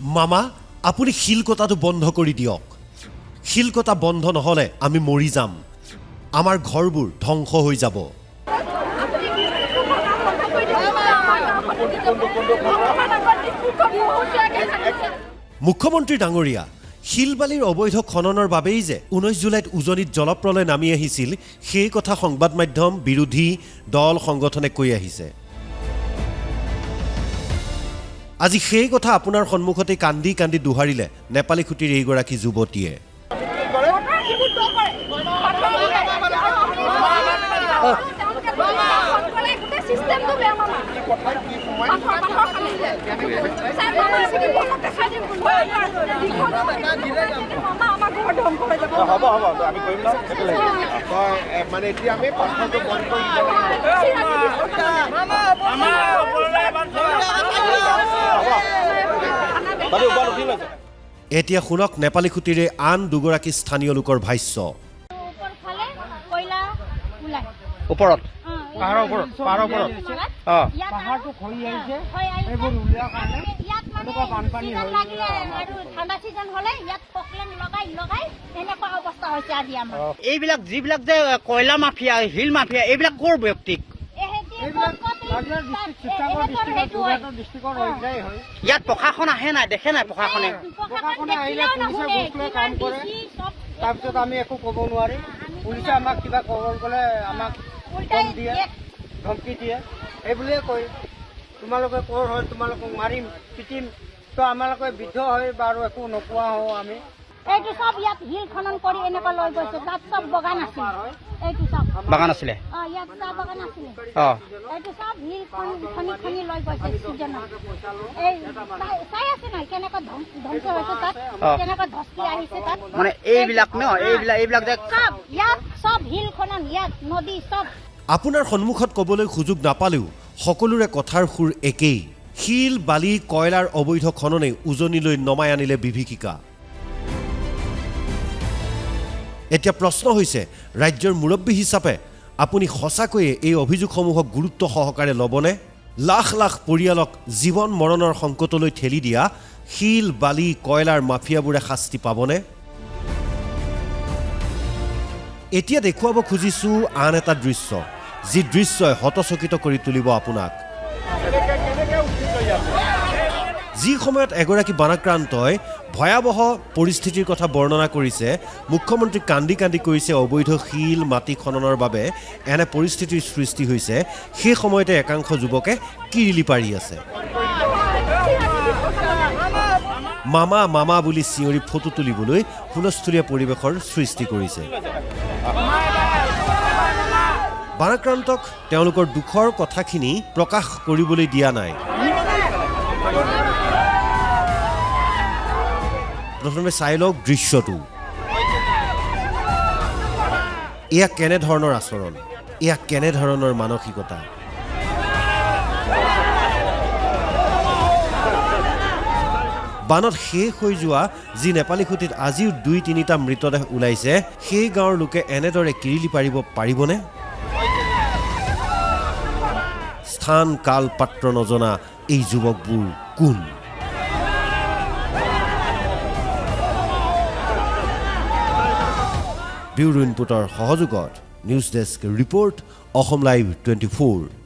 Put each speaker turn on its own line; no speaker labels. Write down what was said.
মামা আপুনি শিল কটাটো বন্ধ কৰি দিয়ক শিল কটা বন্ধ নহলে আমি মৰি যাম আমাৰ ঘৰবোৰ ধ্বংস হৈ যাব মুখ্যমন্ত্ৰী ডাঙৰীয়া শিলবালিৰ অবৈধ খননৰ বাবেই যে 19 জুলাইত উজনিত জলপ্ৰলয় নামি আহিছিল সেই কথা সংবাদ মাধ্যম বিৰোধী দল সংগঠনে কৈ আহিছে আজি সেই কথা আপোনাৰ সন্মুখতে কান্দি কান্দি দুহাৰিলে নেপালী খুটিৰ এইগৰাকী যুৱতীয়ে এতিয়া শুনক নেপালী খুটিৰে আন দুগৰাকী স্থানীয় লোকৰ ভাষ্য
ওপৰত এইবিলাক যিবিলাক যে কয়লা মাফিয়া হিল মাফিয়া এইবিলাক কৰ ব্যক্তি ইয়াত প্ৰশাসন আহে নাই দেখে নাই প্ৰশাসনে তাৰপিছত আমি একো ক'ব নোৱাৰি পুলিচে আমাক কিবা ক'ব গ'লে আমাক ধমকি দিয়ে এইবুলিয়ে কয় তোমালোকে ক'ৰ হয় তোমালোকক মাৰিম পিটিম তো আমালোকে বৃদ্ধ হয় বাৰু একো নোপোৱা হওঁ আমি
এইটো সব ইয়াত হিল খনন কৰি এনেকুৱা লৈ গৈছে তাত সব বাগান আছিল এইটো সব
বাগান আছিলে
ইয়াত চাহ বাগান আছিলে এইটো সব হিল খনি লৈ গৈছে সিজনত এই চাই আছে নাই কেনেকুৱা ধ্বংস হৈছে তাত কেনেকুৱা ধস্কি আহিছে তাত
মানে এইবিলাক ন এইবিলাক যে
সব ইয়াত সব হিল খনন ইয়াত নদী সব
আপোনাৰ সন্মুখত ক'বলৈ সুযোগ নাপালেও সকলোৰে কথাৰ সুৰ একেই শিল বালি কয়লাৰ অবৈধ খননে উজনিলৈ নমাই আনিলে বিভীষিকা এতিয়া প্ৰশ্ন হৈছে ৰাজ্যৰ মুৰব্বী হিচাপে আপুনি সঁচাকৈয়ে এই অভিযোগসমূহক গুৰুত্ব সহকাৰে ল'বনে লাখ লাখ পৰিয়ালক জীৱন মৰণৰ সংকটলৈ ঠেলি দিয়া শিল বালি কয়লাৰ মাফিয়াবোৰে শাস্তি পাবনে এতিয়া দেখুৱাব খুজিছো আন এটা দৃশ্য যি দৃশ্যই হতচকিত কৰি তুলিব আপোনাক যি সময়ত এগৰাকী বানাক্ৰান্তই ভয়াবহ পৰিস্থিতিৰ কথা বৰ্ণনা কৰিছে মুখ্যমন্ত্ৰী কান্দি কান্দি কৈছে অবৈধ শিল মাটি খননৰ বাবে এনে পৰিস্থিতিৰ সৃষ্টি হৈছে সেই সময়তে একাংশ যুৱকে কিৰিলি পাৰি আছে মামা মামা বুলি চিঞৰি ফটো তুলিবলৈ হুলস্থুলীয়া পৰিৱেশৰ সৃষ্টি কৰিছে বানাক্ৰান্তক তেওঁলোকৰ দুখৰ কথাখিনি প্ৰকাশ কৰিবলৈ দিয়া নাই প্ৰথমে চাই লওক দৃশ্যটো এয়া কেনেধৰণৰ আচৰণ এয়া কেনেধৰণৰ মানসিকতা বানত শেষ হৈ যোৱা যি নেপালী খুটিত আজিও 2-3টা মৃতদেহ ওলাইছে সেই গাঁৱৰ লোকে এনেদৰে কিৰিলি পাৰিবনে স্থান কাল পাত্ৰ নজনা এই যুৱকবোৰ কোন ব্যুৰো ইনপুটৰ সহযোগত news desk report Assam live 24